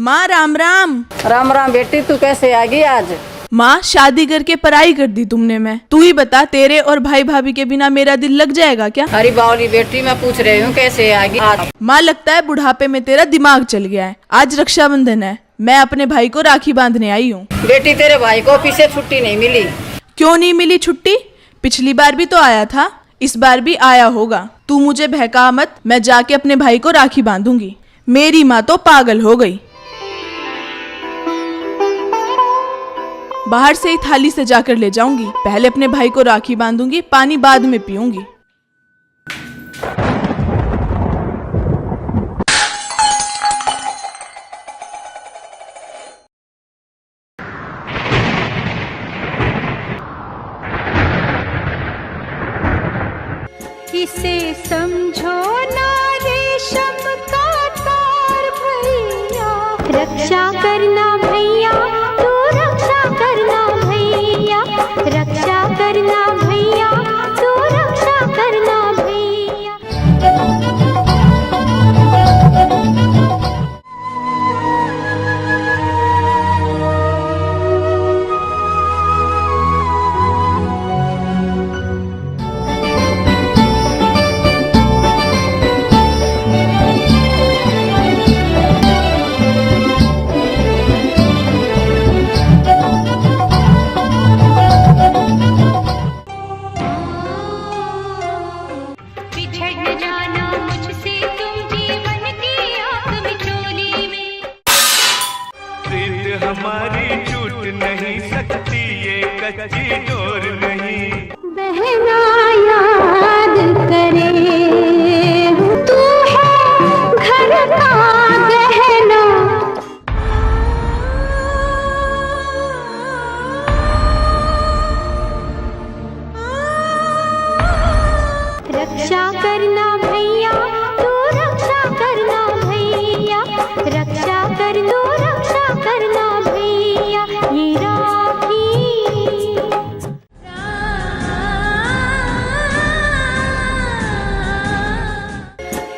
माँ राम राम। राम राम बेटी, तू कैसे आ गई आज? माँ शादी करके पराई कर दी तुमने। मैं तू ही बता, तेरे और भाई भाभी के बिना मेरा दिल लग जाएगा क्या? अरे बावली बेटी, मैं पूछ रही हूँ कैसे आ गई आज? माँ लगता है बुढ़ापे में तेरा दिमाग चल गया है। आज रक्षाबंधन है, मैं अपने भाई को राखी बांधने आई हूँ। बेटी तेरे भाई को ऑफिस से छुट्टी नहीं मिली। क्यों नहीं मिली छुट्टी? पिछली बार भी तो आया था, इस बार भी आया होगा। तू मुझे बहका मत, मैं जाके अपने भाई को राखी बांधूंगी। मेरी माँ तो पागल हो गई। बाहर से ही थाली से जाकर ले जाऊंगी। पहले अपने भाई को राखी बांधूंगी, पानी बाद में पीऊंगी। इसे समझो ना रेशम का तार भैया, रक्षा करना भैया, तू रक्षा करना भैया, रक्षा करना भैया, तू रक्षा करना भैया। हमारी छूट नहीं सकती, ये कच्ची डोर नहीं। बहना याद करे, तू है घर का गहना, रक्षा करना भैया, तू रक्षा करना भैया, रक्षा कर दो, रक्षा करना भैया। ये राखी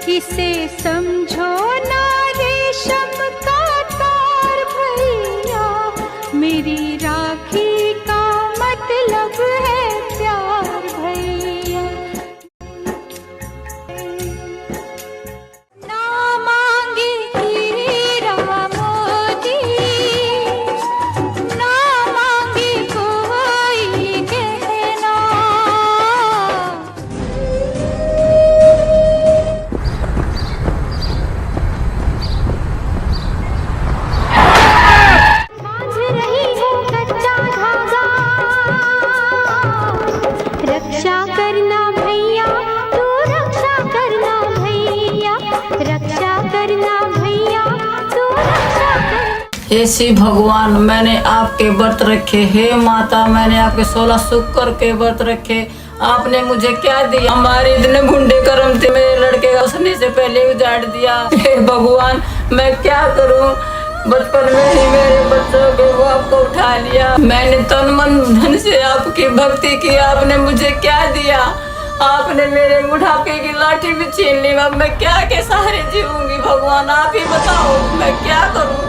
इसे समझो ना रेशम का तार भैया, मेरी राखी का मतलब है प्यार भैया। ना मांगे हीरा मोती, ना मांगे कोई गहना, बांध रही हूँ कच्चा धागा, रक्षा करना भैया, तू रक्षा करना भैया, रक्षा करना भैया, तू रक्षा कर। हे शिव भगवान, मैंने आपके व्रत रखे। हे माता, मैंने आपके 16 शुक्र के व्रत रखे। आपने मुझे क्या दिया? हमारे इतने गुंडे कर्म थे, मेरे लड़के का उसने से पहले उजाड़ दिया। हे भगवान, मैं क्या करूं? बचपन में ही मेरे बच्चों के वो आपको उठा लिया। मैंने तन मन धन से आपकी भक्ति की, आपने मुझे क्या दिया? आपने मेरे बुढ़ापे की लाठी भी छीन ली। अब मैं क्या के सहारे जीऊंगी? भगवान आप ही बताओ, मैं क्या करूं?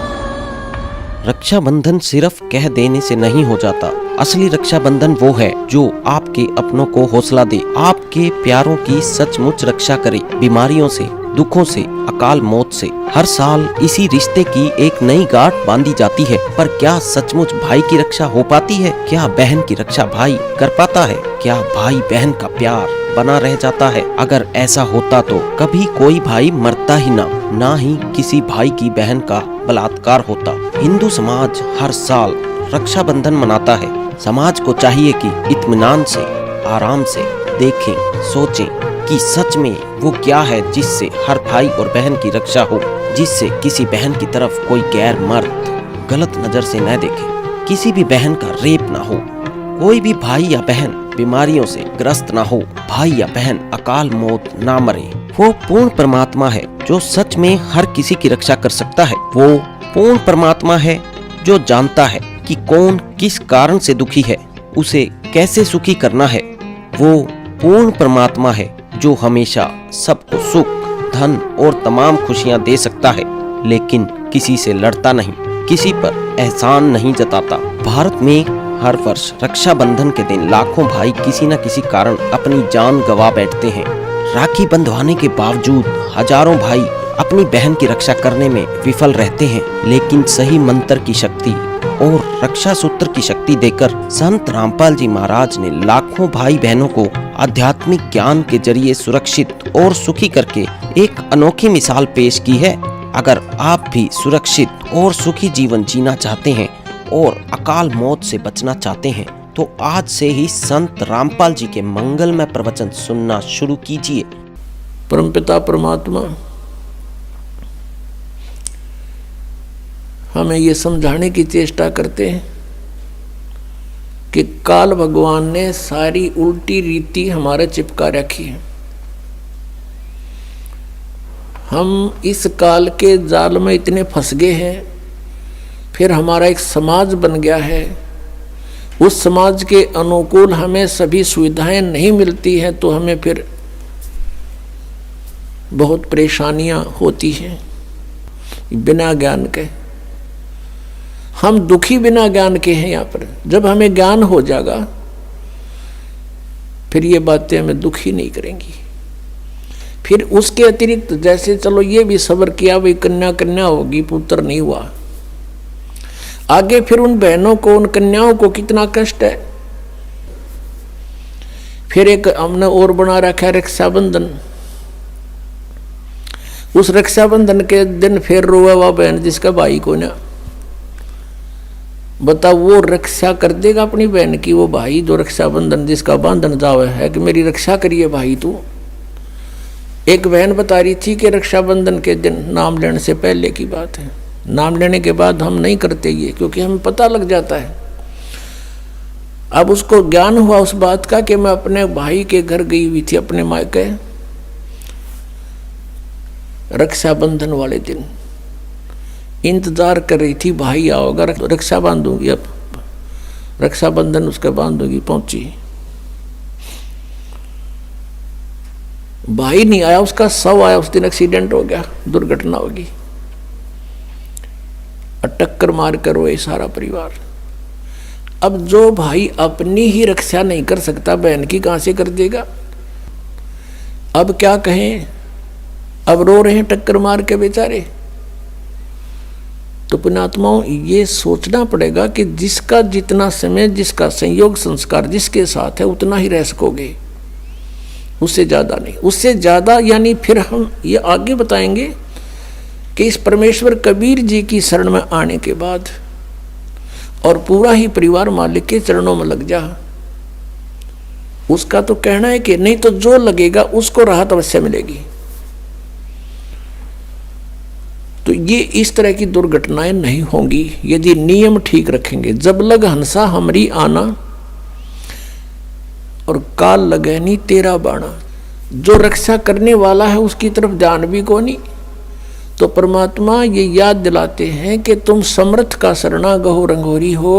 रक्षाबंधन सिर्फ कह देने से नहीं हो जाता। असली रक्षाबंधन वो है जो आपके अपनों को हौसला दे, आपके प्यारों की सचमुच रक्षा करे, बीमारियों से, दुखों से, अकाल मौत से। हर साल इसी रिश्ते की एक नई गांठ बांधी जाती है, पर क्या सचमुच भाई की रक्षा हो पाती है? क्या बहन की रक्षा भाई कर पाता है? क्या भाई बहन का प्यार बना रह जाता है? अगर ऐसा होता तो कभी कोई भाई मरता ही ना ही किसी भाई की बहन का बलात्कार होता। हिंदू समाज हर साल रक्षाबंधन मनाता है। समाज को चाहिए कि इत्मीनान से, आराम से देखें, सोचें कि सच में वो क्या है जिससे हर भाई और बहन की रक्षा हो, जिससे किसी बहन की तरफ कोई गैर मर्द गलत नजर से न देखे, किसी भी बहन का रेप ना हो, कोई भी भाई या बहन बीमारियों से ग्रस्त ना हो, भाई या बहन अकाल मौत ना मरे। वो पूर्ण परमात्मा है जो सच में हर किसी की रक्षा कर सकता है। वो पूर्ण परमात्मा है जो जानता है कि कौन किस कारण से दुखी है, उसे कैसे सुखी करना है। वो पूर्ण परमात्मा है जो हमेशा सबको सुख, धन और तमाम खुशियां दे सकता है, लेकिन किसी से लड़ता नहीं, किसी पर एहसान नहीं जताता। भारत में हर वर्ष रक्षाबंधन के दिन लाखों भाई किसी न किसी कारण अपनी जान गंवा बैठते हैं। राखी बंधवाने के बावजूद हजारों भाई अपनी बहन की रक्षा करने में विफल रहते हैं, लेकिन सही मंत्र की शक्ति और रक्षा सूत्र की शक्ति देकर संत रामपाल जी महाराज ने लाखों भाई बहनों को आध्यात्मिक ज्ञान के जरिए सुरक्षित और सुखी करके एक अनोखी मिसाल पेश की है। अगर आप भी सुरक्षित और सुखी जीवन जीना चाहते हैं और अकाल मौत से बचना चाहते हैं तो आज से ही संत रामपाल जी के मंगलमय प्रवचन सुनना शुरू कीजिए। परमपिता परमात्मा हमें ये समझाने की चेष्टा करते हैं कि काल भगवान ने सारी उल्टी रीति हमारे चिपका रखी है। हम इस काल के जाल में इतने फंस गए हैं, फिर हमारा एक समाज बन गया है। उस समाज के अनुकूल हमें सभी सुविधाएं नहीं मिलती हैं तो हमें फिर बहुत परेशानियां होती हैं बिना ज्ञान के। हम दुखी बिना ज्ञान के हैं यहाँ पर। जब हमें ज्ञान हो जाएगा फिर ये बातें हमें दुखी नहीं करेंगी। फिर उसके अतिरिक्त जैसे चलो ये भी सब्र किया, भाई कन्या कन्या होगी, पुत्र नहीं हुआ, आगे फिर उन बहनों को, उन कन्याओं को कितना कष्ट है। फिर एक हमने और बना रखा है रक्षाबंधन। उस रक्षाबंधन के दिन फिर रोए वह बहन जिसका भाई को ना, बता वो रक्षा कर देगा अपनी बहन की। वो भाई जो रक्षाबंधन जिसका बांधन जावे है कि मेरी रक्षा करिए भाई तू। एक बहन बता रही थी कि रक्षाबंधन के दिन, नाम लेने से पहले की बात है, नाम लेने के बाद हम नहीं करते ये, क्योंकि हमें पता लग जाता है। अब उसको ज्ञान हुआ उस बात का कि मैं अपने भाई के घर गई हुई थी, अपने मायके, रक्षाबंधन वाले दिन इंतजार कर रही थी भाई आओगा, रक्षा बांधूंगी। अब रक्षाबंधन उसका बांधूंगी, पहुंची, भाई नहीं आया, उसका शव आया। उस दिन एक्सीडेंट हो गया, दुर्घटना होगी, टक्कर मार कर रोए सारा परिवार। अब जो भाई अपनी ही रक्षा नहीं कर सकता, बहन की कहां से कर देगा। अब क्या कहें, अब रो रहे हैं टक्कर मार के बेचारे। तो पुण्यात्माओं ये सोचना पड़ेगा कि जिसका जितना समय, जिसका संयोग संस्कार जिसके साथ है उतना ही रह सकोगे, उससे ज्यादा नहीं। उससे ज्यादा यानी फिर हम ये आगे बताएंगे कि इस परमेश्वर कबीर जी की शरण में आने के बाद और पूरा ही परिवार मालिक के चरणों में लग जा, उसका तो कहना है कि नहीं तो जो लगेगा उसको राहत अवश्य मिलेगी। तो ये इस तरह की दुर्घटनाएं नहीं होंगी यदि नियम ठीक रखेंगे। जब लग हंसा हमरी आना और काल लगे नहीं तेरा बाणा। जो रक्षा करने वाला है उसकी तरफ ध्यान भी को नहीं। तो परमात्मा ये याद दिलाते हैं कि तुम समर्थ का शरणा गहो रंगोरी हो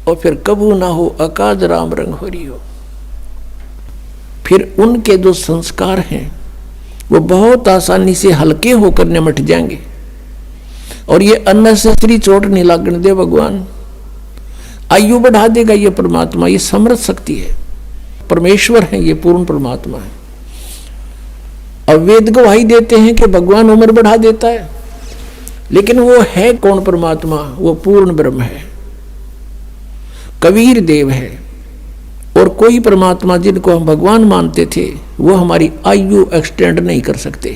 और फिर कबू ना हो अकाज राम रंगोरी हो। फिर उनके जो संस्कार हैं वो बहुत आसानी से हल्के होकर निमट जाएंगे और ये अननेसेसरी चोट नहीं लागने दे भगवान। आयु बढ़ा देगा ये परमात्मा, ये समर्थ शक्ति है, परमेश्वर है, ये पूर्ण परमात्मा है। अब वेद गवाही देते हैं कि भगवान उम्र बढ़ा देता है, लेकिन वो है कौन परमात्मा? वो पूर्ण ब्रह्म है, कबीर देव है। और कोई परमात्मा जिनको हम भगवान मानते थे वो हमारी आयु एक्सटेंड नहीं कर सकते।